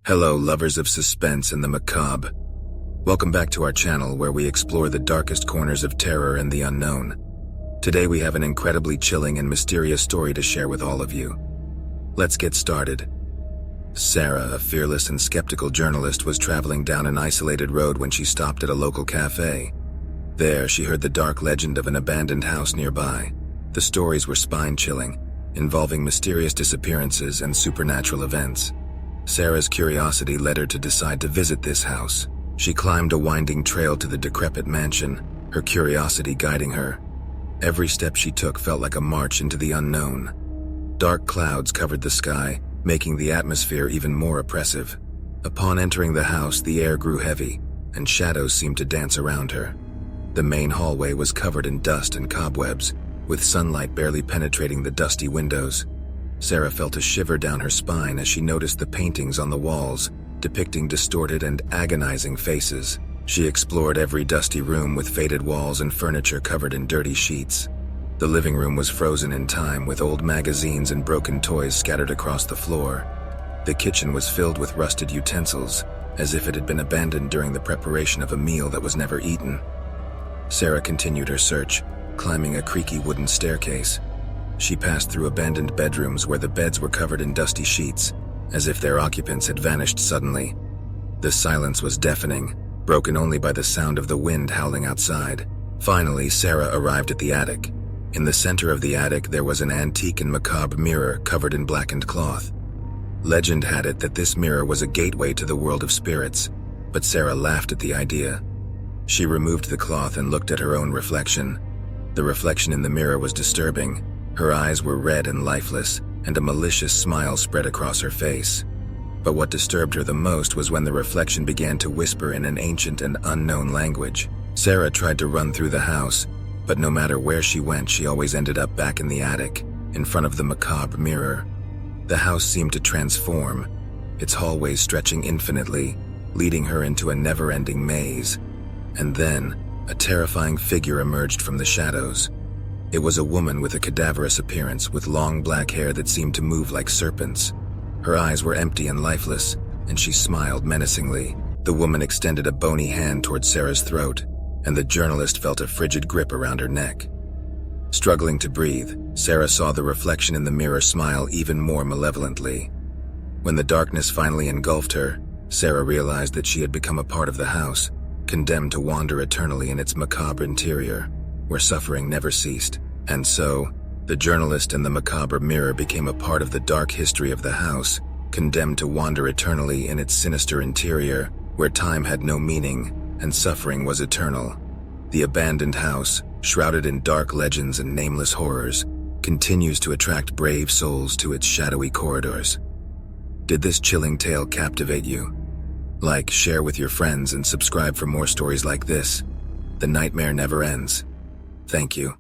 Hello, lovers of suspense and the macabre. Welcome back to our channel where we explore the darkest corners of terror and the unknown. Today we have an incredibly chilling and mysterious story to share with all of you. Let's get started. Sarah, a fearless and skeptical journalist, was traveling down an isolated road when she stopped at a local cafe. There, she heard the dark legend of an abandoned house nearby. The stories were spine-chilling, involving mysterious disappearances and supernatural events. Sarah's curiosity led her to decide to visit this house. She climbed a winding trail to the decrepit mansion, her curiosity guiding her. Every step she took felt like a march into the unknown. Dark clouds covered the sky, making the atmosphere even more oppressive. Upon entering the house, the air grew heavy, and shadows seemed to dance around her. The main hallway was covered in dust and cobwebs, with sunlight barely penetrating the dusty windows. Sarah felt a shiver down her spine as she noticed the paintings on the walls, depicting distorted and agonizing faces. She explored every dusty room with faded walls and furniture covered in dirty sheets. The living room was frozen in time, with old magazines and broken toys scattered across the floor. The kitchen was filled with rusted utensils, as if it had been abandoned during the preparation of a meal that was never eaten. Sarah continued her search, climbing a creaky wooden staircase. She passed through abandoned bedrooms where the beds were covered in dusty sheets, as if their occupants had vanished suddenly. The silence was deafening, broken only by the sound of the wind howling outside. Finally, Sarah arrived at the attic. In the center of the attic, there was an antique and macabre mirror covered in blackened cloth. Legend had it that this mirror was a gateway to the world of spirits, but Sarah laughed at the idea. She removed the cloth and looked at her own reflection. The reflection in the mirror was disturbing. Her eyes were red and lifeless, and a malicious smile spread across her face. But what disturbed her the most was when the reflection began to whisper in an ancient and unknown language. Sarah tried to run through the house, but no matter where she went, she always ended up back in the attic, in front of the macabre mirror. The house seemed to transform, its hallways stretching infinitely, leading her into a never-ending maze. And then, a terrifying figure emerged from the shadows. It was a woman with a cadaverous appearance, with long black hair that seemed to move like serpents. Her eyes were empty and lifeless, and she smiled menacingly. The woman extended a bony hand towards Sarah's throat, and the journalist felt a frigid grip around her neck. Struggling to breathe, Sarah saw the reflection in the mirror smile even more malevolently. When the darkness finally engulfed her, Sarah realized that she had become a part of the house, condemned to wander eternally in its macabre interior, where suffering never ceased. And so, the journalist and the macabre mirror became a part of the dark history of the house, condemned to wander eternally in its sinister interior, where time had no meaning and suffering was eternal. The abandoned house, shrouded in dark legends and nameless horrors, continues to attract brave souls to its shadowy corridors. Did this chilling tale captivate you? Like, share with your friends, and subscribe for more stories like this. The nightmare never ends. Thank you.